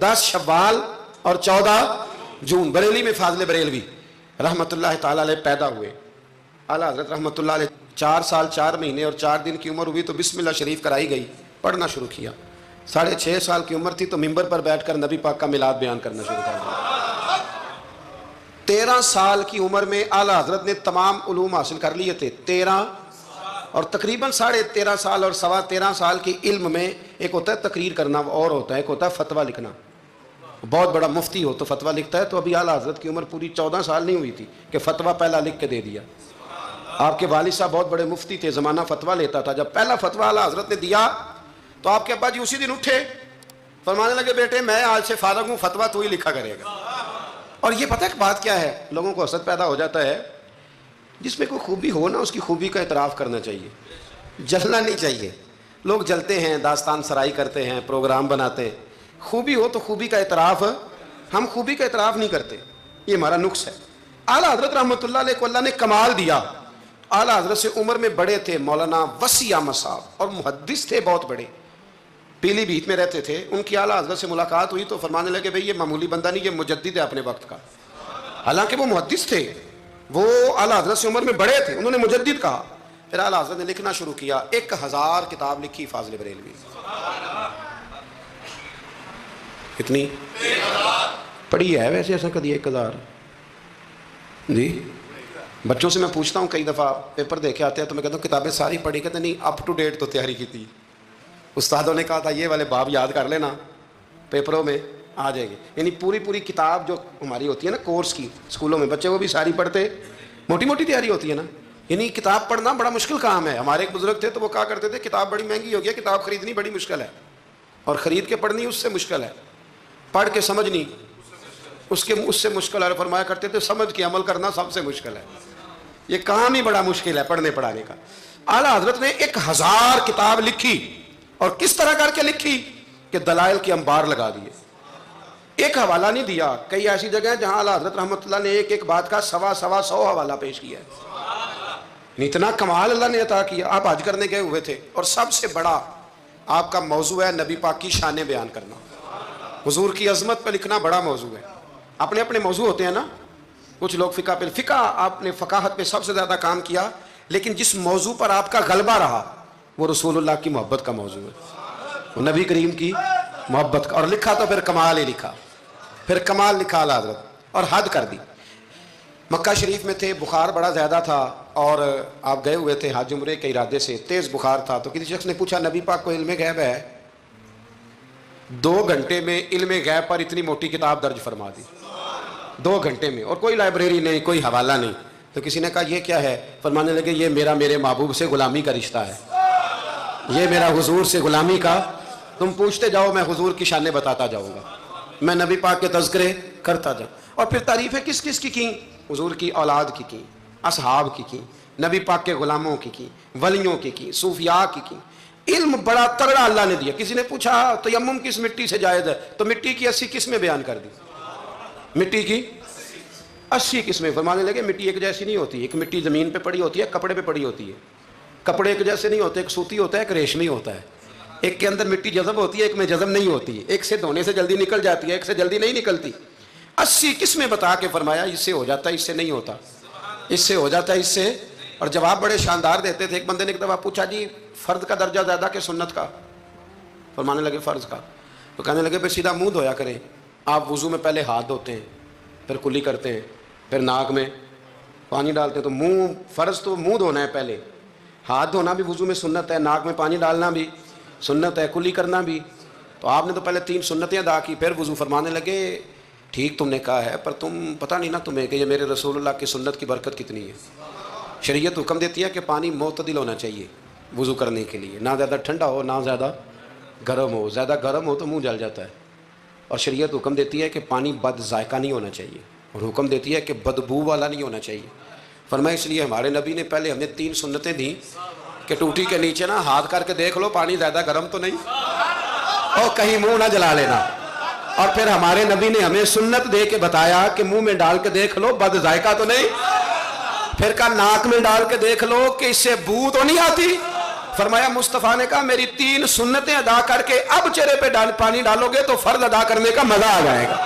10 शव्वाल और 14 जून बरेली में फाजिल बरेलवी रहमतुल्लाह ताला अलैह पैदा हुए। आला हज़रत रहमतुल्लाह अलैह 4 साल 4 महीने और 4 दिन की उम्र हुई तो बिस्मिल्लाह शरीफ कराई गई, पढ़ना शुरू किया। 6.5 साल की उम्र थी तो मिंबर पर बैठकर नबी पाक का मिलाद बयान करना शुरू कर दिया। 13 साल की उम्र में आला हज़रत ने तमाम उलूम हासिल कर लिए थे। 13 और तकरीबन 13.5 साल और 13.25 साल के इल्म में एक होता है तकरीर करना और होता है एक होता है फतवा लिखना। बहुत बड़ा मुफ्ती हो तो फतवा लिखता है, तो अभी आला हज़रत की उम्र पूरी 14 साल नहीं हुई थी कि फतवा पहला लिख के दे दिया। आपके वालिद साहब बहुत बड़े मुफ्ती थे, ज़माना फतवा लेता था। जब पहला फतवा आला हज़रत ने दिया तो आपके अब्बा जी उसी दिन उठे, फरमाने लगे बेटे मैं आज से फारग हूँ, फतवा तू ही लिखा करेगा। और ये पता है बात क्या है, लोगों को हसद पैदा हो जाता है। जिसमें कोई खूबी हो ना उसकी खूबी का इतराफ़ करना चाहिए, जलना नहीं चाहिए। लोग जलते हैं, दास्तान सराई करते हैं, प्रोग्राम बनाते हैं। खूबी हो तो खूबी का इतराफ़, हम खूबी का इतराफ़ नहीं करते, ये हमारा नुक्स है। आला हज़रत रहमतुल्लाह अलैह को अल्लाह ने कमाल दिया। आला हज़रत से उम्र में बड़े थे मौलाना वसी अहमद साहब, और मुहद्दिस थे बहुत बड़े, पीलीभीत में रहते थे। उनकी आला हज़रत से मुलाकात हुई तो फरमाने लगे भाई ये मामूली बंदा नहीं, ये मुजद्दिद है अपने वक्त का। हालांकि वो मुहद्दिस थे, वो आला हज़रत से उम्र में बड़े थे, उन्होंने मुजद्दिद कहा। फिर आला हज़रत ने लिखना शुरू किया, 1000 किताब लिखी फाजिल बरेलवी। कितनी पढ़ी है वैसे ऐसा कभी 1000 जी? बच्चों से मैं पूछता हूँ, कई दफ़ा पेपर देखे आते हैं तो मैं कहता हूँ किताबें सारी पढ़ी, कहते नहीं अप टू डेट तो तैयारी की थी। उस्तादों ने कहा था ये वाले बाब याद कर लेना, पेपरों में आ जाएंगे। यानी पूरी किताब जो हमारी होती है ना कोर्स की, स्कूलों में बच्चे वो भी सारी पढ़ते, मोटी मोटी तैयारी होती है ना। यानी किताब पढ़ना बड़ा मुश्किल काम है। हमारे एक बुजुर्ग थे तो वो कहा करते थे किताब बड़ी महंगी हो गई, किताब खरीदनी बड़ी मुश्किल है, और ख़रीद के पढ़नी उससे मुश्किल है, पढ़ के समझनी उससे मुश्किल है। फरमाया करते थे समझ के अमल करना सबसे मुश्किल है, ये काम ही बड़ा मुश्किल है पढ़ने पढ़ाने का। आला हज़रत ने 1000 किताब लिखी, और किस तरह करके लिखी कि दलाइल के अंबार लगा दिए। एक हवाला नहीं दिया। कई ऐसी जगह है जहां आला हज़रत रहमतुल्लाह ने एक बात का 100 हवाला पेश किया है। इतना कमाल अल्लाह ने अता किया। आप हज करने गए हुए थे और सबसे बड़ा आपका मौजू है नबी पाक की शान बयान करना, हुजूर की अजमत पर लिखना बड़ा मौजू है। अपने अपने मौजू होते हैं ना, कुछ लोग फ़िका आपने फ़काहत पे सबसे ज़्यादा काम किया, लेकिन जिस मौजू पर आपका गलबा रहा वो रसूलुल्लाह की मोहब्बत का मौजू है, वो नबी करीम की मोहब्बत का। और लिखा तो फिर कमाल ही लिखा, फिर कमाल लिखा आला हज़रत, और हद कर दी। मक्का शरीफ में थे, बुखार बड़ा ज़्यादा था और आप गए हुए थे हज उम्रे के इरादे से, तेज़ बुखार था। तो किसी शख्स ने पूछा नबी पाक को इल्म गैब है? 2 घंटे में इल्म गैब पर इतनी मोटी किताब दर्ज फरमा दी, 2 घंटे में, और कोई लाइब्रेरी नहीं, कोई हवाला नहीं। तो किसी ने कहा ये क्या है? फरमाने लगे ये मेरे महबूब से गुलामी का रिश्ता है, ये मेरा हुजूर से गुलामी का। तुम पूछते जाओ, मैं हुजूर की शानें बताता जाऊँगा, मैं नबी पाक के तज़किरे करता जाऊँ। और फिर तारीफ़ें किस किस की? हुजूर की औलाद की, असहाब की, नबी पाक के गुलामों की, वलियों की, सूफिया की। इल्म बड़ा तगड़ा अल्लाह ने दिया। किसी ने पूछा तयम्मुम किस मिट्टी से जायज़ है? तो मिट्टी की 80 किस्में बयान कर दी, मिट्टी की 80 किस्में। फरमाने लगे मिट्टी एक जैसी नहीं होती, एक मिट्टी ज़मीन पे पड़ी होती है, कपड़े पे पड़ी होती है। कपड़े एक जैसे नहीं होते, एक सूती होता है, एक रेशमी होता है। एक के अंदर मिट्टी जज़ब होती है, एक में जज़ब नहीं होती है। एक से धोने से जल्दी निकल जाती है, एक से जल्दी नहीं निकलती। 80 किस्में बता के फरमाया इससे हो जाता है, इससे नहीं होता, इससे हो जाता है, इससे। और जवाब बड़े शानदार देते थे। एक बंदे ने एक दफ़ा पूछा जी फ़र्द का दर्जा ज़्यादा कि सुन्नत का? फरमाने लगे फ़र्ज़ का। तो कहने लगे फिर सीधा मुँह धोया करें। आप वज़ू में पहले हाथ धोते हैं, फिर कुली करते हैं, फिर नाक में पानी डालते हैं। तो मुँह फ़र्ज़ तो मुँह धोना है पहले, हाथ धोना भी वज़ू में सुन्नत है, नाक में पानी डालना भी सुन्नत है, कुली करना भी। तो आपने तो पहले 3 सुन्नतें अदा की, फिर वज़ू। फरमाने लगे ठीक तुमने कहा है, पर तुम पता नहीं ना तुम्हें कि ये मेरे रसूलुल्लाह की सुन्नत की बरकत कितनी है। शरीयत हुक्म देती है कि पानी मोतदिल होना चाहिए वज़ू करने के लिए, ना ज़्यादा ठंडा हो ना ज़्यादा गर्म हो। ज़्यादा गर्म हो तो मुँह जल जाता है। और शरीयत हुक्म देती है कि पानी बद जायका नहीं होना चाहिए, और हुक्म देती है कि बदबू वाला नहीं होना चाहिए। फरमाया इसलिए हमारे नबी ने पहले हमें 3 सुन्नतें दी कि टूटी के नीचे ना हाथ करके देख लो पानी ज़्यादा गर्म तो नहीं, और कहीं मुँह ना जला लेना। और फिर हमारे नबी ने हमें सुन्नत दे के बताया कि मुँह में डाल के देख लो बद जायका तो नहीं। फिर का नाक में डाल के देख लो कि इससे बू तो नहीं आती। فرمایا مصطفیٰ نے کہا میری 3 سنتیں ادا کر کے اب چہرے پہ پانی ڈالو گے تو فرض ادا کرنے کا مزہ آ جائے گا.